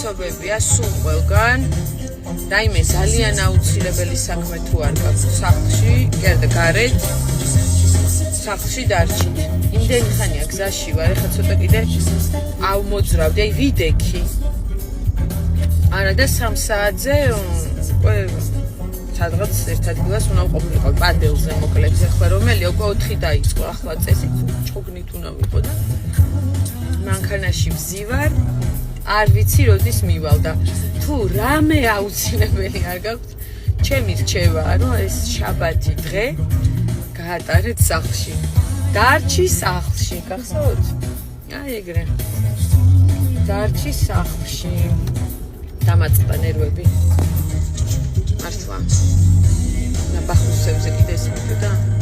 მადლობებია სულ ყველგან. Დაიმე ძალიან აუცილებელი საქმე თუ არ გაქვს სახლში, გერდა გარეთ. სახლში დარჩით. იმდენი ხანია გზაში ვარ, ეხლა ცოტა კიდე ავმოძრავდი, აი ვიდექი. არა და 3 საათზე სადღაც ერთ ადგილას უნდა ყოფილიყო პადელზე მოკლედ ეხლა რომელი უკვე 4 დაიწყო ახლა წესი ჩოგნით უნდა ვიყო და მანქანაში ვზივარ არ ვიცი როდის მივალ და თუ რამე აუცილებელი არ გაქვს ჩემი რჩევაა რომ ეს შაბათი დღე გაატარეთ სახლში დარჩი სახლში გახსოვთ აი ეგრე დარჩი სახლში დამაწყდა ნერვები მართლა ნაბახუსებზე კიდე ეს მოდოდა